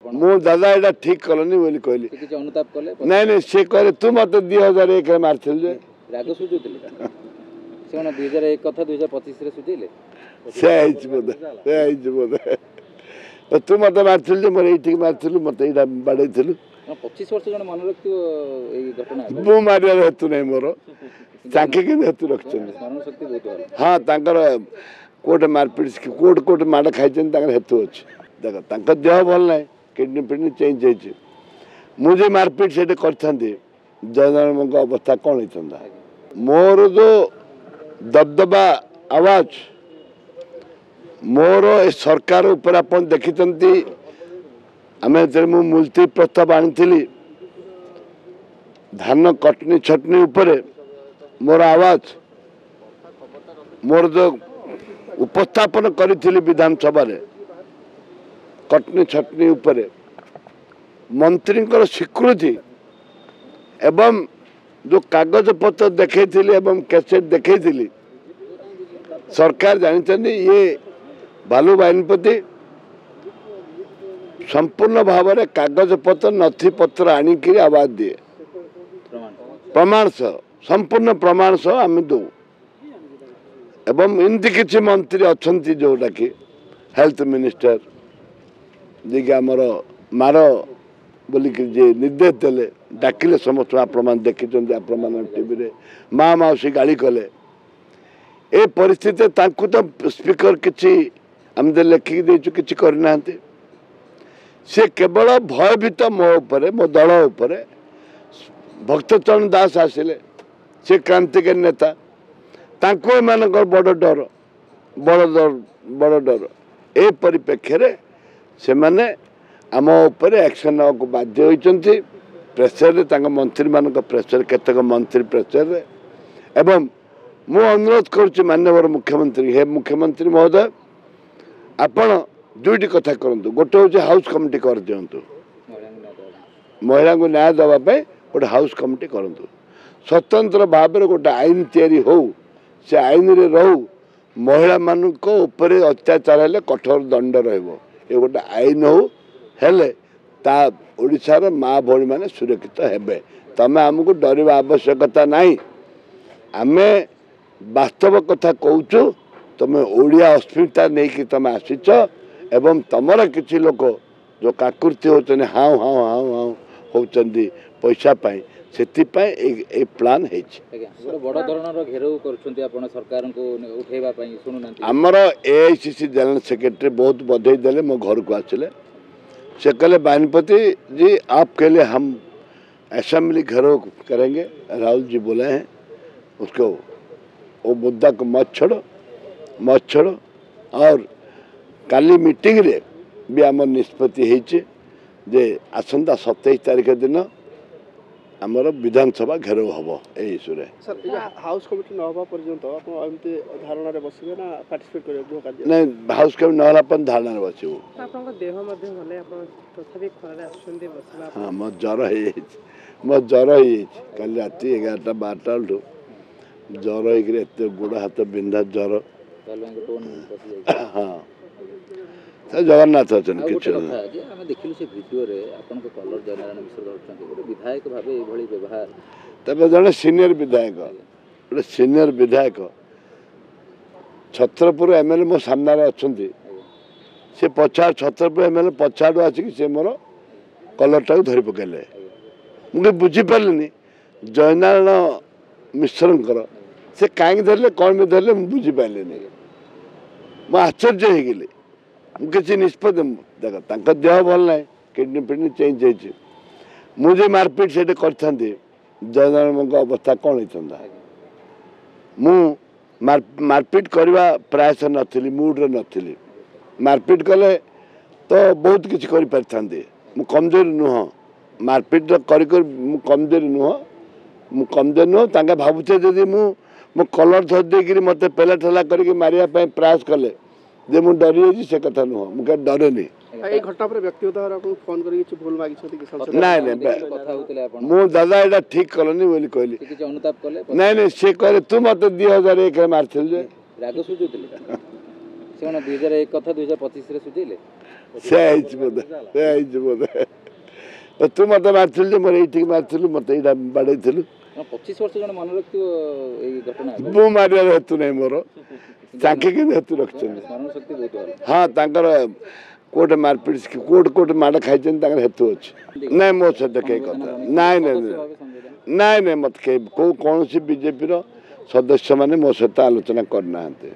मु दादा एटा ठीक कलनी बोली कहली କିଛି ଅନୁତାପ କଲେ नहीं नहीं से कहले तू मत 2001 रे मारथिल जे ରାଗ ସୁଝୁଥିଲେ ସେ କଣ 2001 କଥା 2025 ରେ ସୁଝେଇଲେ से आइछ बोले तू मत मारथिल जे मोर एठी मारथिल मत एटा बाडैथिल 25 वर्ष जण मन रखियो एई घटना मु मारिया हेतु नहीं मोर ताके के हेतु रखछन स्मरण शक्ति बहुत भल हाँ तांकर कोट मारपीट कोट कोट माड़ खाइछन तांकर हेतु अछि देख तांकर देह भल नाही किडनी फिडनी चेंज होइछ मुझे मारपीट से करथांती जनगण अवस्था कौन होता मोर जो दबदबा आवाज मोर ए सरकार ऊपर अपन देखी आम मुलती प्रस्ताव आनी धान कटनी छटनी ऊपर मोर आवाज मोर जो उपस्थापन करी विधानसभा कटनी छटनी ऊपर मंत्री स्वीकृति एवं जो कागज पत्र देखी एवं कैसेट देखी सरकार जानते ये बालू बाहिनीपति संपूर्ण भाव में कागज पत्र नथी पत्र आणिक आवाज दिए प्रमाण सह संपूर्ण प्रमाण सह आम दौ एवं इमती किसी मंत्री अच्छा जोटा कि हेल्थ मिनिस्टर जी आमर मार बोलिक निर्देश देले डाकिले समस्त आपण देखी आपण टीवी माँ मौसी गाड़ी कले ए परिस्थिति तांकु तो स्पीकर किसी आम लिखिक देचु कि करना से केवल भयभीत मो उपरे मो दल उपरे भक्तचरण दास आसिले से क्रांतिकारी नेता तांको एमानकर बड़ डर बड़ डर ए परिप्रेक्षी से माने आम उपर एक्शन को बाध्य होती प्रेसर मंत्री मान प्रेसर केतक मंत्री प्रेसर एवं मु अनुरोध करुच्ची माननीय मुख्यमंत्री हे मुख्यमंत्री महोदय आपण दुईटी कथा करंतु गोटे हूँ हाउस कमिटी कर दिंतु महिला को न्याय देवाई गोटे हाउस कमिटी करंतु स्वतंत्र भाव में गोटे आईन तैयारी हो से आईन रे रहू महिला मानक उपरे अत्याचार हेले कठोर दंड रहिबो ये गोटे आईन हो हेले ता ओडिशार माँ भौणी मैंने सुरक्षित हेबे तमें आमको डरवा आवश्यकता नहीं आमे वास्तव कथा कहूचु तुम ओडिया अस्मिता नहीं कि तुम आसीच एवं तुमर किसी लोक जो काकृति होचन हाउ हाउ हाउ हाउ होचंदी पैसा पाई से प्लान बड़ धरणर घेराव करछंती आपण सरकार को उठेबा पई सुनुनांती हमर एआईसीसी जनरल सेक्रेटरी बहुत बधाई देले मो घर को आसिले से कहले बानीपति जी आपके लिए हम असेंबली घेराव करेंगे राहुल जी बोले हैं उसको वो मुद्दा को मत छोड़ो और काली मीटिंग रे भी आम निष्पत्ति जे आसंता 27 तारीख दिन आमर विधानसभा घेराव हम इश्यू हाउस कमिटी न होबा पर्यंत आपण एमती धारणा रे बसिबे ना पार्टिसिपेट करे गृह कार्य नहीं हाउस कमिटी न होला पर धारणा रे बसिबो आपण देह मध्ये भले आपण तथापि खरे आछुंदी बसला हां मो ज्वर हे कल राति 11टा 12टा लु ज्वर होइकरे एते गोड़ हाथ बिंधा ज्वर हाँ जगन्नाथ अच्छा किसी आम देखिलु से वीडियो रे आपन को कलर जयनारायण मिश्र धरछंती गोटे विधायक भाबे ए भली व्यवहार तबे जने सीनियर विधायक छत्रपुर एमएलए मो सामने अच्छी से पछा छत्रपुर एमएलए पछाड़ू आसिक से मोर कलरटा धरी पकेले मुझे बुझीपारे जयनारायण मिश्र से कहीं धरले कौन में धरले बुझीपारे मुझे आश्चर्य हो गली किसी निष्पत्ति देख देह भल ना किडनी फिडनी चेंज होइछ मुझे मारपीट से करथांती जनगण अवस्था कौन होता मु मारपीट करवा प्रयास नथिली मूड रे नथिली मारपीट कले तो बहुत किसी कर पारिथांती मु कमजोर नुह मारपीट कर कमजोर नुह तांके भावुचे जदि मु कलर धर देकर मत पेला ठेला करके मारिया प्रयास कले जे मु डरी जाइए से कथा नुह मुझे डरे नहीं ए घटना पर व्यक्तिगत आपन फोन करी कि भूल मागी छथि कि संसद नहीं कथा होतले आपण मु दादा एटा ठीक कलनी बोली कहली କିଛି ଅନୁତାପ କଲେ नहीं नहीं से कहले तू मत 2001 रे मारथिल जे ରାଗ ସୁଝୁଥିଲେ ସେ କଣ 2001 କଥା 2025 ରେ ସୁଝେଇଲେ ସେ ହେଇଛି ବୋଧେ ତୁ ମତେ ମାରିଥିଲୁ ଯେ ମୋର ଏଇଠିକି ମାରିଥିଲୁ ମତେ ଏଇଟା ବାଡ଼େଇଥିଲୁ 25 ବର୍ଷ ଜଣେ ମନେ ରଖିଥିବ ଏଇ ଘଟଣା ମୁଁ ମାରିବାର ହେତୁ ନାହିଁ ମୋର ତାଙ୍କେ କିନ୍ତୁ ହେତୁ ରଖିଛନ୍ତି ସ୍ମରଣ ଶକ୍ତି ବହୁତ ଭଲ ହଁ ତାଙ୍କର କୋଉଟେ ମାରପିଟ କୋଉଟେ ମାଡ଼ ଖାଇଛନ୍ତି ତାଙ୍କର ହେତୁ ଅଛି ନାଇଁ ମୋ ସହିତ କେହି କଥା ନାଇଁ ନାଇଁ ମତେ କେହି କୌଣସି ବିଜେପିର ସଦସ୍ୟ ମାନେ ମୋ ସହିତ ଆଲୋଚନା କରିନାହାନ୍ତି